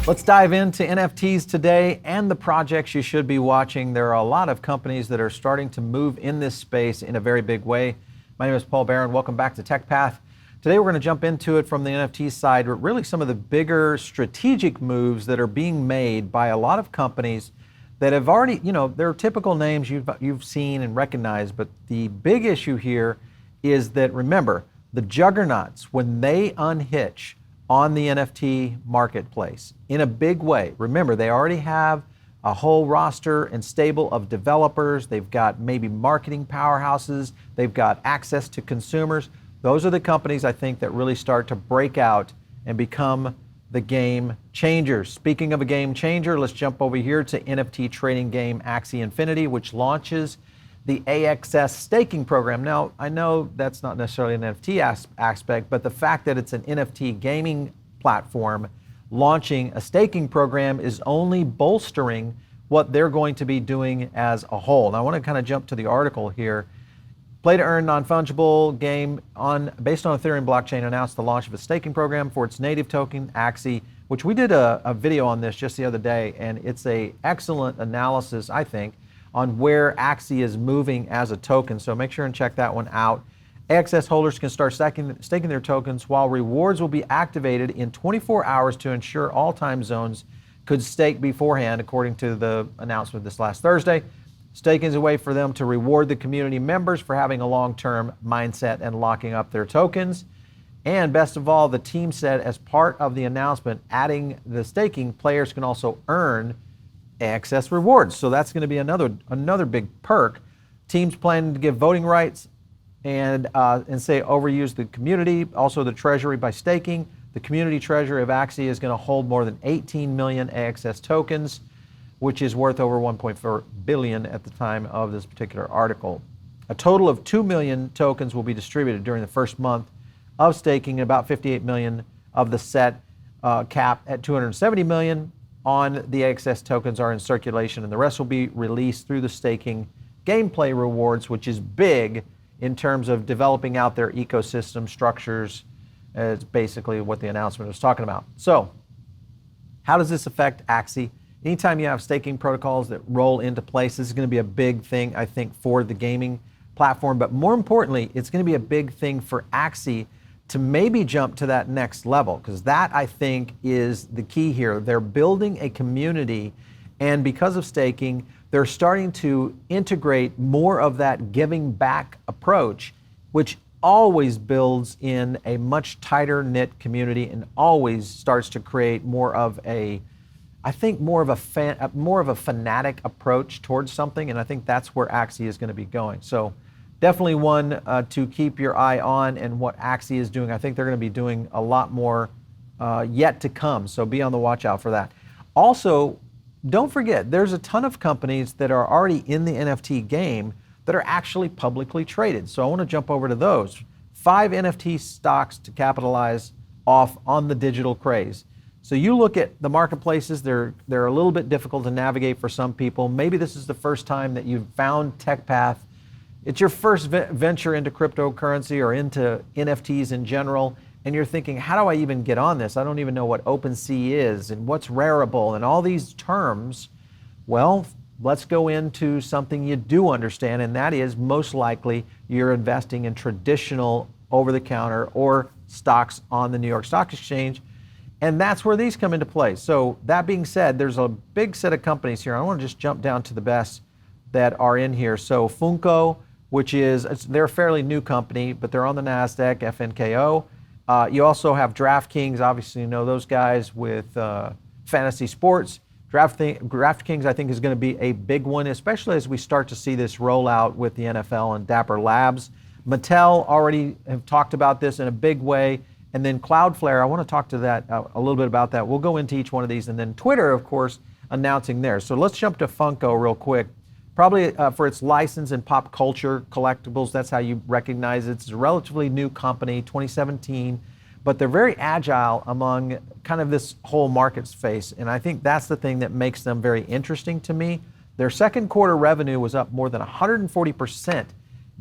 Let's dive into NFTs today and the projects you should be watching. There are a lot of companies that are starting to move in this space in a very big way. My name is Paul Barron. Welcome back to TechPath. Today we're going to jump into it from the NFT side, but really some of the bigger strategic moves that are being made by a lot of companies that have already, they're typical names you've seen and recognized, but the big issue here is that, remember, the juggernauts, when they unhitch on the NFT marketplace in a big way. Remember, they already have a whole roster and stable of developers. They've got maybe marketing powerhouses. They've got access to consumers. Those are the companies I think that really start to break out and become the game changers. Speaking of a game changer, let's jump over here to NFT trading game Axie Infinity, which launches the AXS staking program. Now, I know that's not necessarily an NFT aspect, but the fact that it's an NFT gaming platform launching a staking program is only bolstering what they're going to be doing as a whole. Now, I want to kind of jump to the article here. Play to earn non-fungible game based on Ethereum blockchain announced the launch of a staking program for its native token, Axie, which we did a video on this just the other day, and it's an excellent analysis, I think, on where Axie is moving as a token. So make sure and check that one out. AXS holders can start staking their tokens, while rewards will be activated in 24 hours to ensure all time zones could stake beforehand, according to the announcement this last Thursday. Staking is a way for them to reward the community members for having a long-term mindset and locking up their tokens. And best of all, the team said as part of the announcement, adding the staking, players can also earn AXS rewards. So that's going to be another big perk. Teams planning to give voting rights and say overuse the community, also the treasury by staking. The community treasury of Axie is going to hold more than 18 million AXS tokens, which is worth over 1.4 billion at the time of this particular article. A total of 2 million tokens will be distributed during the first month of staking, about 58 million of the set cap at 270 million on the AXS tokens are in circulation, and the rest will be released through the staking gameplay rewards, which is big in terms of developing out their ecosystem structures. It's basically what the announcement was talking about. So how does this affect Axie? Anytime you have staking protocols that roll into place, this is going to be a big thing, I think, for the gaming platform. But more importantly, it's going to be a big thing for Axie to maybe jump to that next level, because that, I think, is the key here. They're building a community, and because of staking, they're starting to integrate more of that giving back approach, which always builds in a much tighter knit community and always starts to create more of a fanatic approach towards something, and I think that's where Axie is going to be going. So definitely one to keep your eye on, and what Axie is doing. I think they're going to be doing a lot more yet to come, so be on the watch out for that. Also, don't forget, there's a ton of companies that are already in the NFT game that are actually publicly traded. So I want to jump over to those. 5 NFT stocks to capitalize off on the digital craze. So you look at the marketplaces, they're a little bit difficult to navigate for some people. Maybe this is the first time that you've found TechPath. It's your first venture into cryptocurrency or into NFTs in general, and you're thinking, how do I even get on this? I don't even know what OpenSea is and what's Rarible and all these terms. Well, let's go into something you do understand, and that is most likely you're investing in traditional over-the-counter or stocks on the New York Stock Exchange, and that's where these come into play. So that being said, there's a big set of companies here. I want to just jump down to the best that are in here. So Funko, they're a fairly new company, but they're on the NASDAQ, FNKO. You also have DraftKings, obviously you know those guys with fantasy sports. DraftKings, I think, is going to be a big one, especially as we start to see this roll out with the NFL and Dapper Labs. Mattel already have talked about this in a big way. And then Cloudflare, I want to talk to that a little bit about that. We'll go into each one of these. And then Twitter, of course, announcing theirs. So let's jump to Funko real quick. Probably for its license and pop culture collectibles, that's how you recognize it. It's a relatively new company, 2017, but they're very agile among kind of this whole market space. And I think that's the thing that makes them very interesting to me. Their second quarter revenue was up more than 140%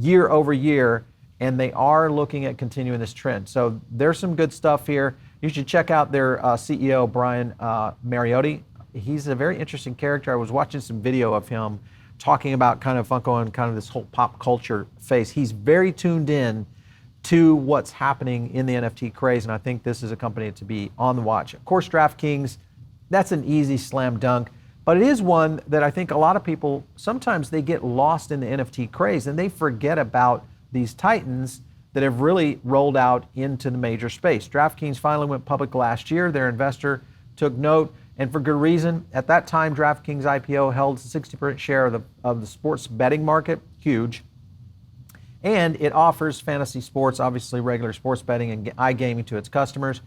year over year, and they are looking at continuing this trend. So there's some good stuff here. You should check out their CEO, Brian Mariotti. He's a very interesting character. I was watching some video of him talking about kind of Funko and kind of this whole pop culture phase. He's very tuned in to what's happening in the NFT craze, and I think this is a company to be on the watch. Of course, DraftKings, that's an easy slam dunk, but it is one that I think a lot of people, sometimes they get lost in the NFT craze and they forget about these titans that have really rolled out into the major space. DraftKings finally went public last year. Their investor took note, and for good reason. At that time, DraftKings IPO held a 60% share of the sports betting market, huge. And it offers fantasy sports, obviously regular sports betting and iGaming to its customers.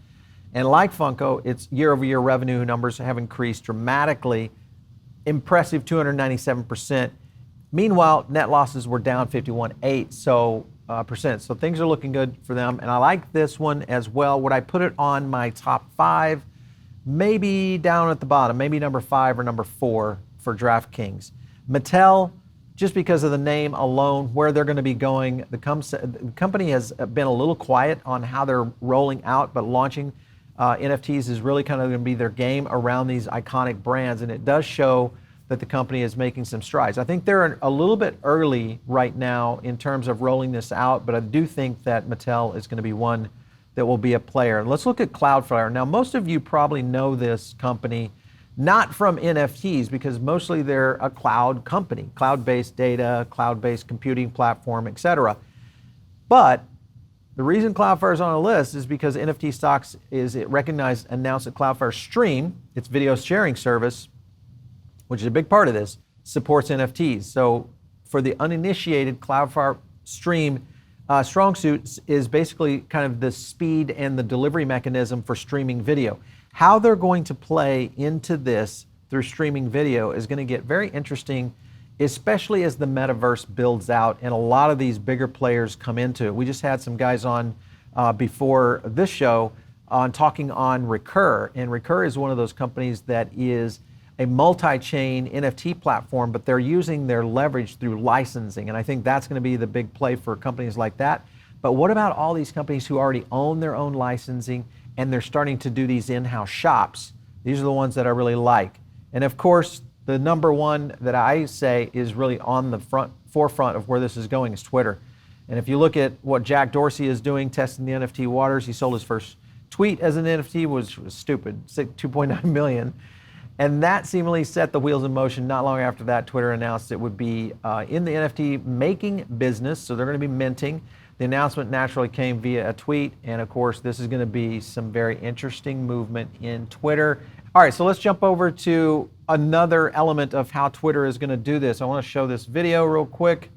And like Funko, its year-over-year revenue numbers have increased dramatically, impressive 297%. Meanwhile, net losses were down 51.8%. So things are looking good for them. And I like this one as well. Would I put it on my top 5? Maybe down at the bottom, maybe number 5 or number 4 for DraftKings. Mattel, just because of the name alone, where they're going to be going, the company has been a little quiet on how they're rolling out, but launching NFTs is really kind of going to be their game around these iconic brands, and it does show that the company is making some strides. I think they're a little bit early right now in terms of rolling this out, but I do think that Mattel is going to be one that will be a player. Let's look at Cloudfare. Now, most of you probably know this company, not from NFTs, because mostly they're a cloud company, cloud-based data, cloud-based computing platform, etc. But the reason Cloudflare is on a list is because NFT Stocks announced that Cloudflare Stream, its video sharing service, which is a big part of this, supports NFTs. So for the uninitiated, Cloudflare Stream strong suit is basically kind of the speed and the delivery mechanism for streaming video. How they're going to play into this through streaming video is going to get very interesting, especially as the metaverse builds out and a lot of these bigger players come into it. We just had some guys on before this show on talking on Recur, and Recur is one of those companies that is a multi-chain NFT platform, but they're using their leverage through licensing, and I think that's going to be the big play for companies like that. But what about all these companies who already own their own licensing and they're starting to do these in-house shops? These are the ones that I really like. And of course, the number one that I say is really on the forefront of where this is going is Twitter. And if you look at what Jack Dorsey is doing, testing the NFT waters, he sold his first tweet as an NFT, which was stupid, 2.9 million. And that seemingly set the wheels in motion. Not long after that, Twitter announced it would be in the NFT making business, so they're going to be minting. The announcement naturally came via a tweet, and of course, this is going to be some very interesting movement in Twitter. All right, so let's jump over to another element of how Twitter is going to do this. I want to show this video real quick.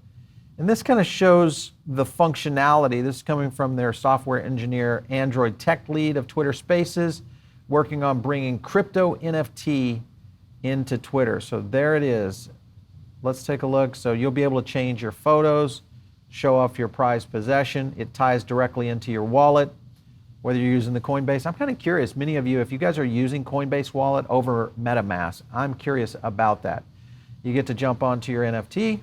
And this kind of shows the functionality. This is coming from their software engineer, Android tech lead of Twitter Spaces, working on bringing crypto NFT into Twitter. So there it is. Let's take a look. So you'll be able to change your photos, show off your prized possession. It ties directly into your wallet, whether you're using the Coinbase. I'm kind of curious, many of you, if you guys are using Coinbase wallet over MetaMask, I'm curious about that. You get to jump onto your NFT,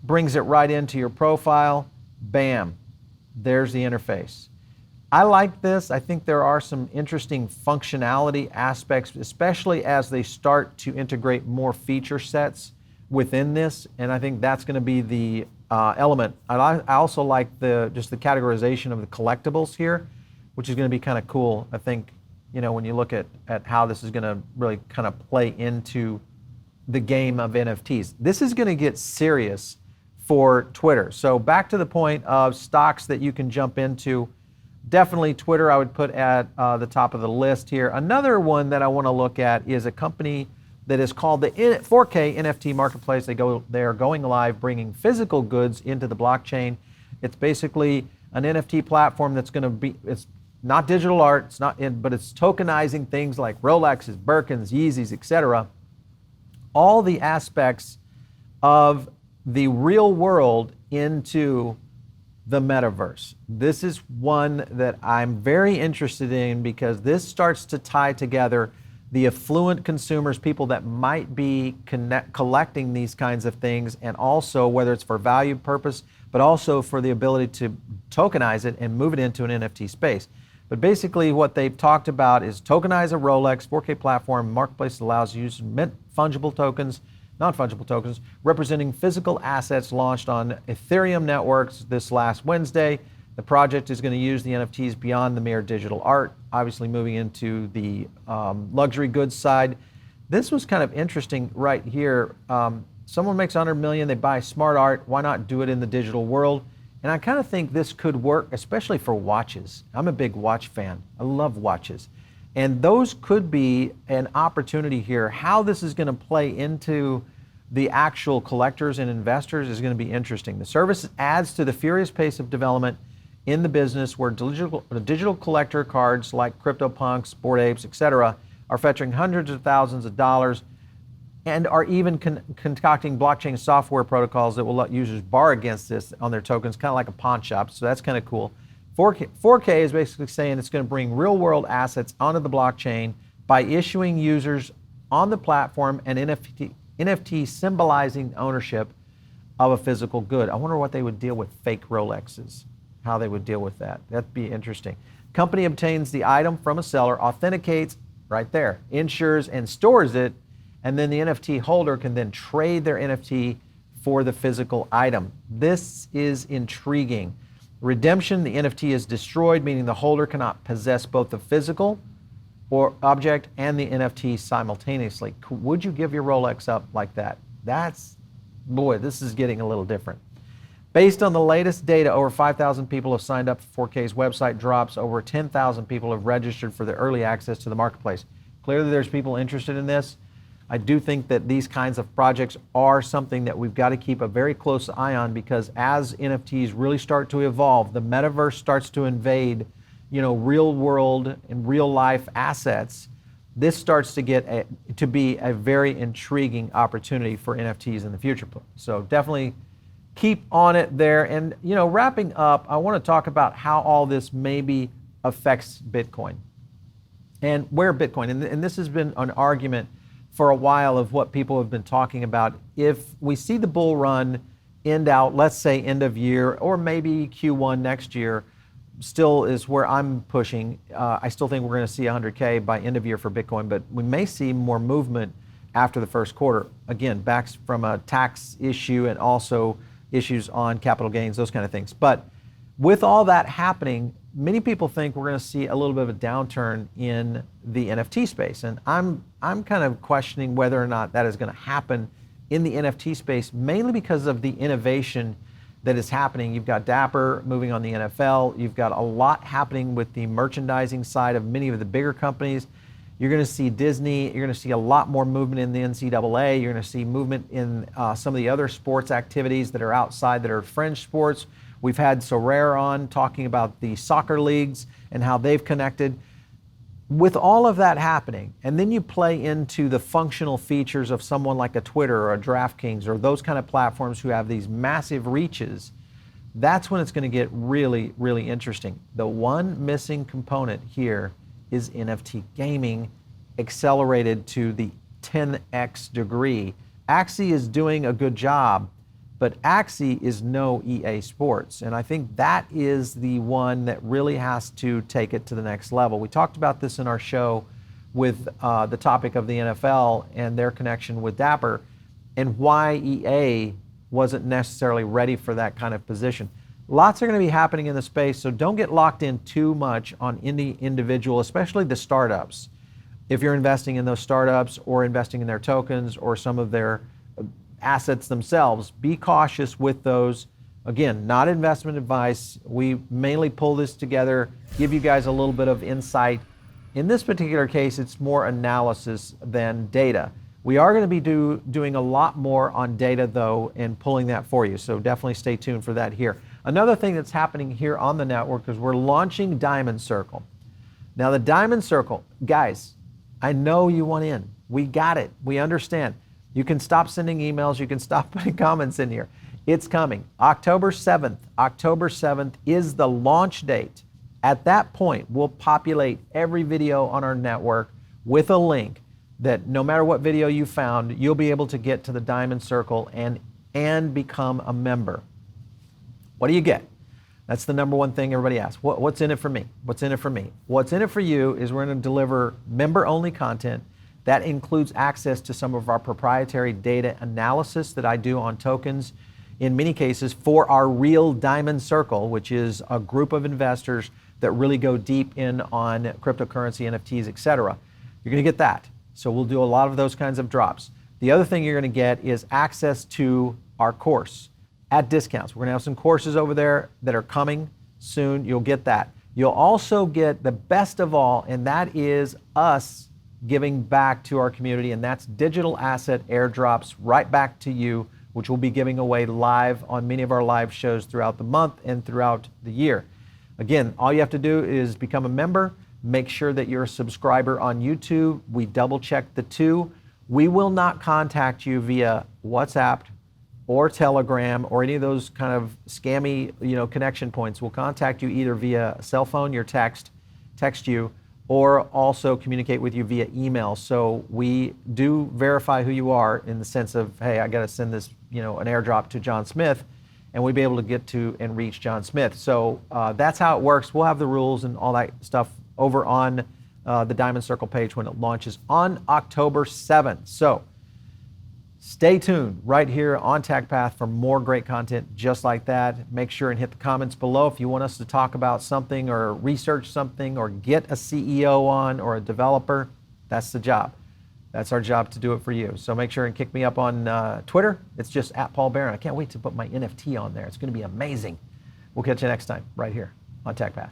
brings it right into your profile, bam, there's the interface. I like this. I think there are some interesting functionality aspects, especially as they start to integrate more feature sets within this, and I think that's going to be the element. I also like just the categorization of the collectibles here, which is going to be kind of cool. I think, when you look at how this is going to really kind of play into the game of NFTs. This is going to get serious for Twitter. So back to the point of stocks that you can jump into. Definitely Twitter I would put at the top of the list here. Another one that I want to look at is a company that is called the 4K NFT Marketplace. They are going live, bringing physical goods into the blockchain. It's basically an NFT platform that's going to be, it's not digital art, but it's tokenizing things like Rolexes, Birkins, Yeezys, etc. All the aspects of the real world into the metaverse. This is one that I'm very interested in because this starts to tie together the affluent consumers, people that might be collecting these kinds of things, and also whether it's for value purpose, but also for the ability to tokenize it and move it into an NFT space. But basically what they've talked about is tokenize a Rolex 4K platform. Marketplace allows users to mint fungible tokens, non-fungible tokens, representing physical assets launched on Ethereum networks this last Wednesday. The project is going to use the NFTs beyond the mere digital art, obviously moving into the luxury goods side. This was kind of interesting right here. Someone makes 100 million, they buy smart art. Why not do it in the digital world? And I kind of think this could work, especially for watches. I'm a big watch fan. I love watches. And those could be an opportunity here. How this is going to play into the actual collectors and investors is going to be interesting. The service adds to the furious pace of development in the business where digital collector cards like CryptoPunks, Bored Apes, etc. are fetching hundreds of thousands of dollars and are even concocting blockchain software protocols that will let users borrow against this on their tokens, kind of like a pawn shop. So that's kind of cool. 4K is basically saying it's going to bring real world assets onto the blockchain by issuing users on the platform an NFT symbolizing ownership of a physical good. I wonder what they would deal with fake Rolexes, how they would deal with that. That'd be interesting. Company obtains the item from a seller, authenticates right there, insures and stores it, and then the NFT holder can then trade their NFT for the physical item. This is intriguing. Redemption, the NFT is destroyed, meaning the holder cannot possess both the physical or object and the NFT simultaneously. Would you give your Rolex up like that? Boy, this is getting a little different. Based on the latest data, over 5,000 people have signed up for 4K's website drops. Over 10,000 people have registered for the early access to the marketplace. Clearly there's people interested in this. I do think that these kinds of projects are something that we've got to keep a very close eye on, because as NFTs really start to evolve, the metaverse starts to invade, real world and real life assets. This starts to get to be a very intriguing opportunity for NFTs in the future. So definitely keep on it there. And wrapping up, I want to talk about how all this maybe affects Bitcoin and where Bitcoin, and this has been an argument for a while of what people have been talking about. If we see the bull run end out, let's say end of year, or maybe Q1 next year, still is where I'm pushing. I still think we're going to see 100K by end of year for Bitcoin, but we may see more movement after the first quarter. Again, back from a tax issue and also issues on capital gains, those kind of things. But with all that happening, many people think we're going to see a little bit of a downturn in the NFT space. And I'm kind of questioning whether or not that is going to happen in the NFT space, mainly because of the innovation that is happening. You've got Dapper moving on the NFL. You've got a lot happening with the merchandising side of many of the bigger companies. You're going to see Disney. You're going to see a lot more movement in the NCAA. You're going to see movement in some of the other sports activities that are outside, that are fringe sports. We've had Sorare on talking about the soccer leagues and how they've connected. With all of that happening, and then you play into the functional features of someone like a Twitter or a DraftKings or those kind of platforms who have these massive reaches, that's when it's going to get really, really interesting. The one missing component here is NFT gaming accelerated to the 10x degree. Axie is doing a good job, but Axie is no EA Sports. And I think that is the one that really has to take it to the next level. We talked about this in our show with the topic of the NFL and their connection with Dapper, and why EA wasn't necessarily ready for that kind of position. Lots are going to be happening in the space, so don't get locked in too much on any individual, especially the startups. If you're investing in those startups or investing in their tokens or some of their assets themselves, be cautious with those. Again, not investment advice. We mainly pull this together, give you guys a little bit of insight. In this particular case, it's more analysis than data. We are going to be doing a lot more on data though, and pulling that for you. So definitely stay tuned for that here. Another thing that's happening here on the network is we're launching Diamond Circle. Now the Diamond Circle, guys, I know you want in. We got it. We understand. You can stop sending emails. You can stop putting comments in here. It's coming. October 7th. October 7th is the launch date. At that point, we'll populate every video on our network with a link that no matter what video you found, you'll be able to get to the Diamond Circle and become a member. What do you get? That's the number one thing everybody asks. What's in it for me? What's in it for me? What's in it for you is we're going to deliver member-only content. That includes access to some of our proprietary data analysis that I do on tokens, in many cases for our real Diamond Circle, which is a group of investors that really go deep in on cryptocurrency, NFTs, etc. You're going to get that. So we'll do a lot of those kinds of drops. The other thing you're going to get is access to our course at discounts. We're going to have some courses over there that are coming soon. You'll get that. You'll also get the best of all, and that is us giving back to our community, and that's digital asset airdrops right back to you, which we'll be giving away live on many of our live shows throughout the month and throughout the year. Again, all you have to do is become a member, make sure that you're a subscriber on YouTube. We double check the two. We will not contact you via WhatsApp or Telegram or any of those kind of scammy, connection points. We'll contact you either via cell phone, your text you, or also communicate with you via email. So we do verify who you are in the sense of, hey, I got to send this, an airdrop to John Smith, and we'll be able to get to and reach John Smith. So that's how it works. We'll have the rules and all that stuff over on the Diamond Circle page when it launches on October 7th. So stay tuned right here on TechPath for more great content just like that. Make sure and hit the comments below if you want us to talk about something or research something or get a CEO on or a developer. That's the job. That's our job to do it for you. So make sure and kick me up on Twitter. It's just @PaulBaron. I can't wait to put my NFT on there. It's going to be amazing. We'll catch you next time right here on TechPath.